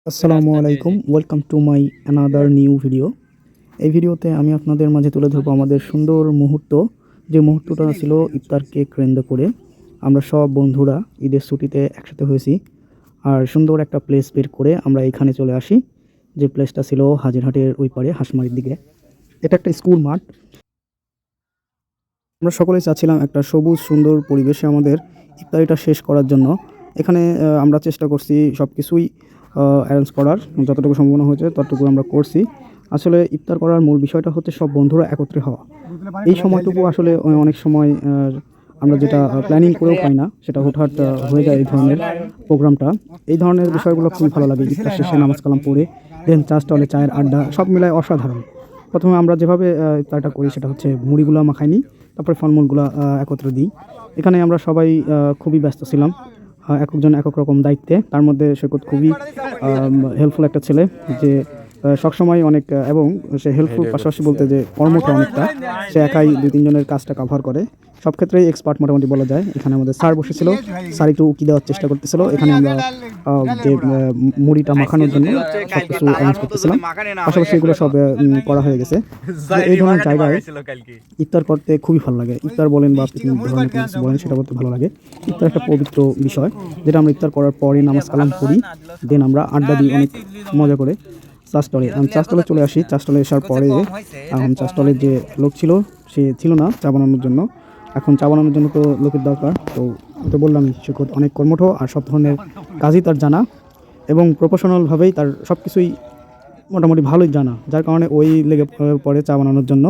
আসসালামু আলাইকুম, welcome to my another new video. এই ভিডিওতে আমি আপনাদের মাঝে তুলে ধরবো আমাদের সুন্দর মুহূর্ত, যে মুহূর্তটা ছিল ইফতারকে কেন্দ্র করে। আমরা সব বন্ধুরা ঈদের ছুটিতে একসাথে হয়েছি, আর সুন্দর একটা প্লেস বের করে আমরা এখানে চলে আসি, যে প্লেসটা ছিল হাজিরহাটের ওই পারে হাঁসমারির দিকে। এটা একটা স্কুল মাঠ। আমরা সকলেই চাচ্ছিলাম একটা সবুজ সুন্দর পরিবেশে আমাদের ইফতারিটা শেষ করার জন্য। এখানে আমরা চেষ্টা করছি সব কিছুই অ্যারেঞ্জ করার, যতটুকু সম্ভাবনা হয়েছে ততটুকু আমরা করছি। আসলে ইফতার করার মূল বিষয়টা হচ্ছে সব বন্ধুরা একত্রে হওয়া। এই সময়টুকু আসলে অনেক সময় আমরা যেটা প্ল্যানিং করেও পাই না, সেটা হুটহাট হয়ে যায় এই ধরনের প্রোগ্রামটা। এই ধরনের বিষয়গুলো খুবই ভালো লাগে। ইফতার শেষে নামাজ কালাম পড়ে দেন চা স্টলে চায়ের আড্ডা সব মিলায় অসাধারণ। প্রথমে আমরা যেভাবে ইফতারটা করি সেটা হচ্ছে মুড়িগুলো মাখাই নিই, তারপরে ফলমূলগুলো একত্রে দিই। এখানে আমরা সবাই খুবই ব্যস্ত ছিলাম, একেকজন একেক রকম দায়িত্বে। তার মধ্যে সৈকত খুবই হেল্পফুল একটা ছেলে, যে সবসময় অনেক এবং সে হেল্পফুল পাশাপাশি বলতে যে কর্মঠ অনেকটা। সে একাই 2-3 জনের কাজটা কাভার করে, সব ক্ষেত্রেই এক্সপার্ট মোটামুটি বলা যায়। এখানে আমাদের স্যার বসেছিল, স্যার একটু উকি দেওয়ার চেষ্টা করতেছিল। এখানে আমরা যে মুড়িটা মাখানোর জন্য সব কিছু অ্যারেঞ্জ করতেছিলাম, পাশাপাশি এগুলো সব করা হয়ে গেছে। এই ধরনের জায়গায় ইফতার করতে খুবই ভালো লাগে। ইফতার বলেন বা পিকনিক ধরনের কিছু বলেন, সেটা করতে ভালো লাগে। ইফতার একটা পবিত্র বিষয়, যেটা আমরা ইফতার করার পরে নামাজ কালাম পড়ি, দেন আমরা আড্ডা দিই অনেক মজা করে। চা স্টলে চলে আসি। চা স্টলে আসার পরে চা স্টলের যে লোক ছিল সে ছিল না চা বানানোর জন্য। এখন চা বানানোর জন্য তো লোকের দরকার, তো বললামই সে অনেক কর্মঠ, আর সব ধরনের কাজই তার জানা এবং প্রফেশনালভাবেই তার সব কিছুই মোটামুটি ভালোই জানা, যার কারণে ওই লেগে পড়ে চা বানানোর জন্য।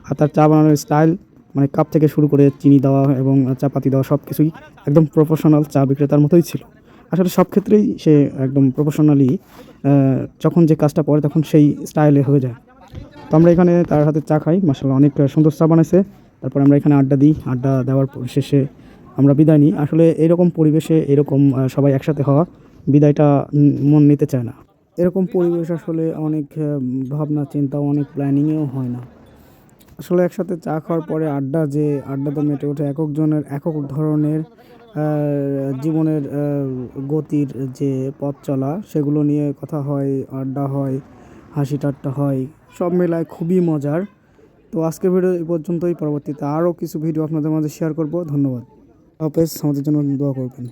আর তার চা বানানোর স্টাইল, মানে কাপ থেকে শুরু করে চিনি দেওয়া এবং চাপাতি দেওয়া সব কিছুই একদম প্রফেশনাল চা বিক্রেতার মতোই ছিল। আসলে সব ক্ষেত্রেই সে একদম প্রফেশনালি যখন যে কাজটা করে তখন সেই স্টাইলে হয়ে যায়। তো আমরা এখানে তার হাতে চা খাই, মাশাআল্লাহ অনেক সুন্দর চা বানাইছে। তারপর আমরা এখানে আড্ডা দিই, আড্ডা দেওয়ার শেষে আমরা বিদায় নিই। আসলে এরকম পরিবেশে এরকম সবাই একসাথে হওয়া, বিদায়টা মন নিতে চায় না। এরকম পরিবেশ আসলে অনেক ভাবনা চিন্তা, অনেক প্ল্যানিংয়েও হয় না। আসলে একসাথে চা খাওয়ার পরে আড্ডা তো মেটে ওঠে। একজনের একক ধরনের জীবনের গতির যে পথ চলা, সেগুলো নিয়ে কথা হয়, আড্ডা হয়, হাসি ঠাট্টা হয়, সব মেলায় খুবই মজার। তো আজকের ভিডিও এই পর্যন্তই। পরবর্তীতে আরও কিছু ভিডিও আপনাদের মাঝে শেয়ার করব। ধন্যবাদ। হাফেজ। আমাদের জন্য দোয়া করবেন।